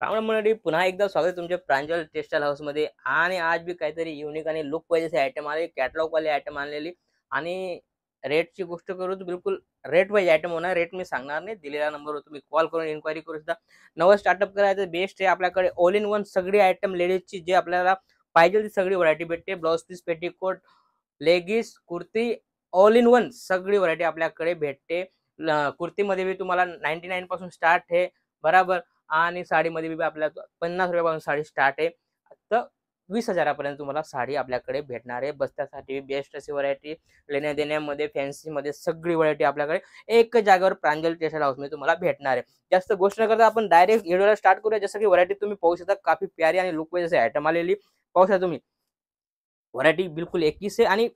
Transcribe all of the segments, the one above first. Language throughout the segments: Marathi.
रावण मंडळी पुन्हा एकदा स्वागत आहे तुमच्या प्रांजल टेक्सटाईल हाऊस मध्ये। आणि आज भी काहीतरी युनिक आणि लुक वाईज आयटम आले, कॅटलॉग वाले आयटम आणलेली। आणि रेटची गोष्ट करू तर बिलकुल रेट वाईज आयटम होणार। रेट मी सांगणार नाही, दिलेल्या नंबरवर तुम्ही कॉल करून इन्क्वायरी करू शकता। नवं स्टार्टअप करायचं बेस्ट आहे, आपल्याकडे ऑल इन वन सगळी आयटम लेडीजची जे आपल्याला पाहिजे ती सगळी व्हरायटी भेटते। Blouse piece, petticoat, leggings, kurti, all in one सगळी व्हरायटी आपल्याकडे भेटते। कुर्तीमध्ये भी तुम्हाला 99 पासून स्टार्ट आहे, बराबर। आणि साडीमध्ये बी आपल्या 50 रुपयापासून साडी स्टार्ट आहे, तर 20,000पर्यंत तुम्हाला साडी आपल्याकडे भेटणार आहे। बस्त्यासाठी बेस्ट अशी व्हरायटी, लेण्या देण्यामध्ये फॅन्सी मध्ये सगळी व्हरायटी आपल्याकडे एक जागेवर प्रांजल टेक्सटाईल हाऊस मध्ये तुम्हाला भेटणार आहे। जास्त गोष्ट न करता आपण डायरेक्ट व्हिडिओला स्टार्ट करूया। जसं की व्हरायटी तुम्ही पाहू शकता, काफी प्यारी आणि लुक वाईज आयटम आलेली पाहू शकता तुम्ही। व्हरायटी बिलकुल 21 आहे आणि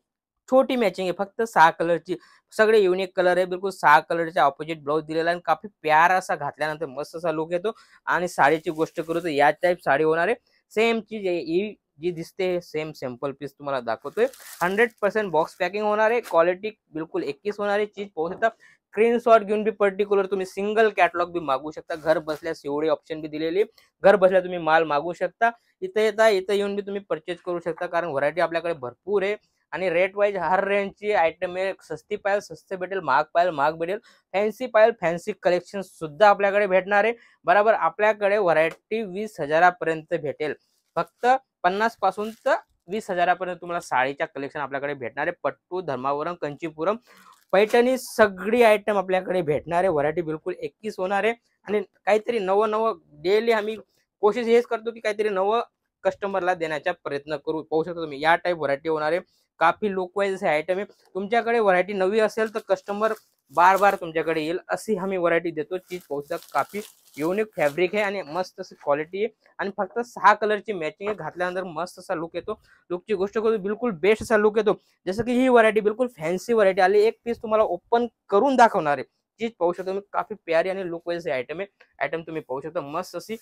छोटी मॅचिंग आहे, फक्त 6 कलरची। सगळे युनिक कलर आहे, बिलकुल 6 कलरच्या ऑपोजिट ब्लाउज दिलेला आहे आणि काफी प्यारा असा घातल्यानंतर मस्त असा लुक येतो। आणि साडीची गोष्ट करू तर या टाइप साडी होणार आहे। सेम चीज ही जी दिसते सेम सॅम्पल पीस तुम्हाला दाखवतोय। 100% बॉक्स पॅकिंग होणार आहे, क्वालिटी बिलकुल 21 होणार आहे। चीज पाहू शकता, स्क्रीनशॉट घेऊन भी पर्टिक्युलर तुम्ही सिंगल कॅटलॉग भी मागू शकता। घर बसल्या एवढे ऑप्शन भी दिलेली, घर बसल्या तुम्ही माल मागू शकता। इथे येता इथे येऊन भी तुम्ही परचेज करू शकता, कारण व्हरायटी आपल्याकडे भरपूर आहे। आणि रेट वाईज हर रेंजची आयटम आहे। सस्ती पायल सस्ते भेटेल, महाग पायल महाग भेटेल, फॅन्सी पायल फॅन्सी कलेक्शन सुद्धा आपल्याकडे भेटणार आहे, बरोबर। आपल्याकडे व्हरायटी 20,000पर्यंत भेटेल, फक्त 50 पासून तर 20,000पर्यंत तुम्हाला साडीच्या कलेक्शन आपल्याकडे भेटणार आहे। पट्टू, धर्मावरम, कंचीपुरम, पैठणी सगळी आयटम आपल्याकडे भेटणार आहे। व्हरायटी बिलकुल 21 होणार आहे। आणि काहीतरी नवं नवं डेली आम्ही कोशिश हेच करतो की काहीतरी नवं कस्टमरला देण्याचा प्रयत्न करू। पाहू शकता तुम्ही या टाइप व्हरायटी होणार आहे, काफी लुक वाईज असे आयटम आहे। तुमच्याकडे व्हरायटी नवी असेल तर कस्टमर बार बार तुमच्याकडे येईल अशी आम्ही व्हरायटी देतो। चीज पाहू शकता, काफी युनिक फॅब्रिक आहे आणि मस्त अशी क्वालिटी आहे। आणि फक्त 6 कलरची मॅचिंग आहे, घातल्यानंतर मस्त असा लुक येतो। लुकची गोष्ट करू बिलकुल बेस्ट असा लुक येतो। जसं की ही व्हरायटी बिलकुल फॅन्सी व्हरायटी आली, एक पीस तुम्हाला ओपन करून दाखवणार आहे। चीज पाहू शकता तुम्ही, काफी प्यारी आणि लुक वाईज आयटम आहे। आयटम तुम्ही पाहू शकता, मस्त अशी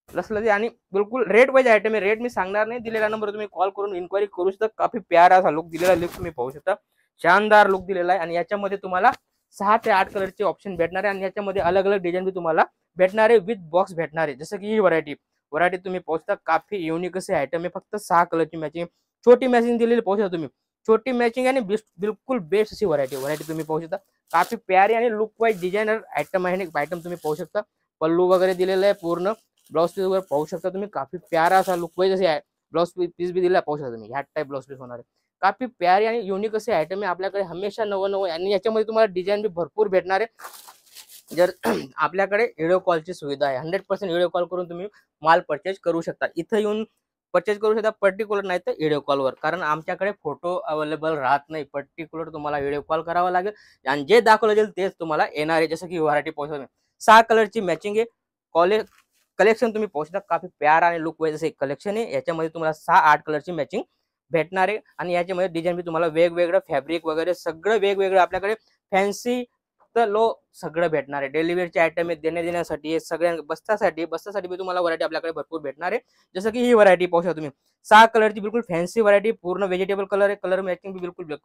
लसलसी आणि बिलकुल रेट वाईज आयटम आहे। रेट मी सांगणार नाही, दिलेला नंबर तुम्ही कॉल करून इन्क्वायरी करू शकता। काफी प्यारा असा लुक दिलेला, लुक तुम्ही पाहू शकता, शानदार लुक दिलेला आहे। आणि याच्यामध्ये तुम्हाला 6 ते 8 कलरचे ऑप्शन भेटणार आहे आणि याच्यामध्ये अलग अलग डिझाईन भी तुम्हाला भेटणार आहे, विथ बॉक्स भेटणार आहे। जसं की ही व्हरायटी व्हरायटी तुम्ही पाहू शकता, काफी युनिक असे आयटम आहे। फक्त 6 कलरची मॅचिंग, छोटी मॅचिंग दिलेली पाहू शकता तुम्ही, छोटी मॅचिंग आणि बिलकुल बेस्ट अशी व्हरायटी तुम्ही पाहू शकता। काफी प्यारी आणि लुक वाईज डिझायनर आयटम आहे। आयटम तुम्ही पाहू शकता, पल्लू वगैरे दिलेला आहे, पूर्ण ब्लाउज पीस वगैरे पाहू शकता तुम्ही, काफी प्यारा असा लुक वाईज असे ब्लाउज पीस भी दिला पाहू शकता तुम्ही। ह्या टाइप ब्लाउज पीस होणार आहे, काफी प्यारी आणि युनिक असे आयटम आहे आपल्याकडे हमेशा नवं नवं। आणि याच्यामध्ये तुम्हाला डिझाईन भी भरपूर भेटणार आहे। जर आपल्याकडे व्हिडिओ कॉलची सुविधा आहे, 100% व्हिडिओ कॉल करून तुम्ही माल परचेज करू शकता। इथं येऊन परचेज करू शकता, पर्टिक्युलर नाही तर व्हिडिओ कॉलवर, कारण आमच्याकडे फोटो अवेलेबल राहत नाही। पर्टिक्युलर तुम्हाला व्हिडिओ कॉल करावा लागेल आणि जे दाखवलं जाईल तेच तुम्हाला येणार आहे। जसं की व्हरायटी पाहू शकता, 6 कलरची मॅचिंग आहे। कॉलेज कलेक्शन तुम्ही पाहू शकता, काफी प्यारा आणि लुक वाईज असे कलेक्शन आहे। याच्यामध्ये तुम्हाला 6-8 कलरची मॅचिंग भेटणार आहे। आणि याच्यामध्ये डिझाईन भी तुम्हाला वेगवेगळं, फॅब्रिक वगैरे सगळं वेगवेगळं आपल्याकडे फॅन्सी तर लो सगळं भेटणार आहे। डेलिव्हरीचे आयटम आहे, देण्यासाठी सगळ्या बस्तासाठी भी तुम्हाला व्हरायटी आपल्याकडे भरपूर भेटणार आहे। जसं की ही व्हरायटी पाहू शकता तुम्ही, 6 कलरची बिलकुल फॅन्सी व्हरायटी, पूर्ण व्हेजिटेबल कलर आहे। कलर मॅचिंग बिलकुल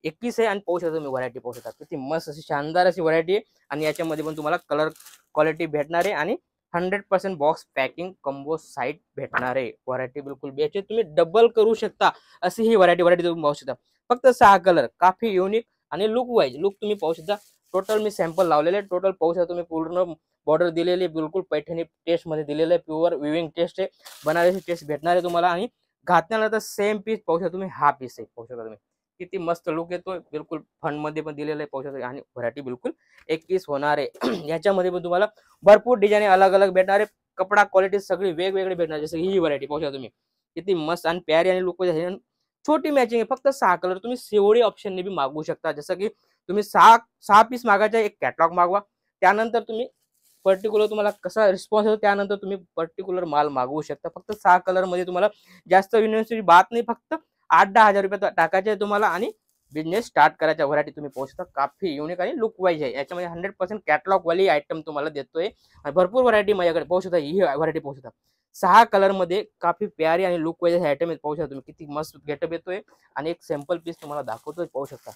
21 आहे। आणि पाहू शकता तुम्ही व्हरायटी पाहू शकता, किती मस्त अशी शानदार अशी व्हरायटी आहे। आणि याच्यामध्ये पण तुम्हाला कलर क्वालिटी भेटणार आहे आणि 100% बॉक्स पॅकिंग कॉम्बो साईट भेटणार आहे। व्हरायटी बिलकुल बेस्ट आहे, तुम्ही डबल करू शकता अशी ही व्हरायटी तुम्ही पाहू शकता। फक्त 6 कलर, काफी युनिक आणि लुक वाईज लुक तुम्ही पाहू शकता। टोटल मी सॅम्पल लावलेले, टोटल पाहू शकता तुम्ही, पूर्ण बॉर्डर दिलेली, बिलकुल पैठणी टेस्ट मध्ये दिलेलं आहे, प्युअर विविंग टेस्ट आहे, बनारसी टेस्ट भेटणार आहे तुम्हाला। आणि घातल्यानंतर सेम पीस पाहू शकता तुम्ही, हा पीस आहे पाहू शकता तुम्ही, किती मस्त लुक येतोय, बिलकुल फंड मध्ये पण दिलेलं आहे पाहू शकता। आणि व्हरायटी बिलकुल 21 होणार आहे। याच्यामध्ये पण तुम्हाला भरपूर डिझाईन अलग अलग भेटणार आहे, कपडा क्वालिटी सगळी वेगवेगळी भेटणार। जसं ही व्हरायटी पाहू शकता तुम्ही, किती मस्त आणि प्यारी आणि लुक, छोटी मॅचिंग आहे। फक्त 6 कलर, तुम्ही शेवडी ऑप्शन भी मागवू शकता। जसं की तुम्ही 6 पीस मागायचे, एक कॅटलॉग मागवा, त्यानंतर तुम्ही पर्टिक्युलर तुम्हाला कसा रिस्पॉन्स येतो त्यानंतर तुम्ही पर्टिक्युलर माल मागवू शकता। फक्त 6 कलर मध्ये तुम्हाला जास्त युनिव्हर्सिटी बात नाही, फक्त 8-10 हजार रुपये टाकायचे तुम्हाला आणि बिझनेस स्टार्ट करायचा। व्हरायटी तुम्ही पाहू शकता, काफी युनिक आणि लुक वाईज आहे। याच्यामध्ये 100% कॅटलॉग वाली आयटम तुम्हाला देतोय आणि भरपूर व्हरायटी माझ्याकडे पाहू शकता। ही व्हरायटी पाहू शकता, 6 कलर मध्ये काफी प्यारी आणि लुक वाईज आयटम आहे पाहू शकता तुम्ही, किती मस्त गेटअप येतोय। आणि एक सॅम्पल पीस तुम्हाला दाखवतोय पाहू शकता।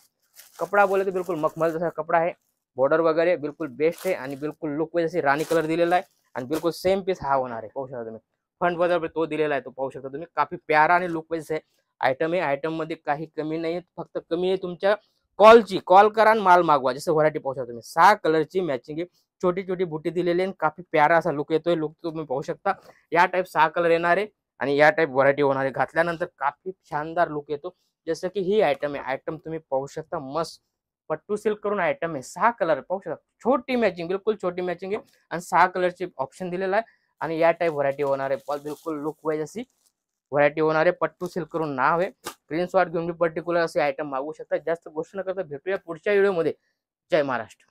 कपडा बोले तो बिलकुल मखमल जसा कपडा आहे, बॉर्डर वगैरे बिलकुल बेस्ट आहे आणि बिलकुल लुक वाईज अशी राणी कलर दिलेला आहे। आणि बिलकुल सेम पीस हा होणार आहे, पाहू शकता तुम्ही. फ्रंट बाजूला तो दिलेला आहे, तो पाहू शकता तुम्ही. काफी प्यारा आणि लुक वाईज आहे आयटम आहे. आयटम मध्ये काही कमी नाही, फक्त कमी आहे तुमच्या कॉलची. कॉल करा आणि माल मागवा. जसं व्हरायटी पाहू शकता तुम्ही, 6 कलरची मॅचिंग आहे. छोटी छोटी बुटी दिलेली आहे, काफी प्यारा असा लुक येतोय. लुक तुम्ही पाहू शकता. या टाईप 6 कलर येणार आहे आणि या टाईप व्हरायटी होणार आहे. घातल्यानंतर काफी शानदार लुक येतो. जसं की ही आयटम आहे, आयटम तुम्ही पाहू शकता. मस्त पट्टू सिल्क करून आयटम आहे. 6 कलर पाहू शकता. छोटी मॅचिंग, बिलकुल छोटी मॅचिंग आहे आणि 6 कलरची ऑप्शन दिलेला आहे. आणि या टाईप व्हरायटी होणार आहे. बिलकुल लुक वाईज अशी व्हरायटी होणार आहे. पट्टू सिल्क करून नाव आहे. स्क्रीनशॉट घेऊन मी पर्टिक्युलर असे आयटम मागवू शकता. जास्त गोष्ट न करता भेटूया पुढच्या व्हिडिओमध्ये. जय महाराष्ट्र.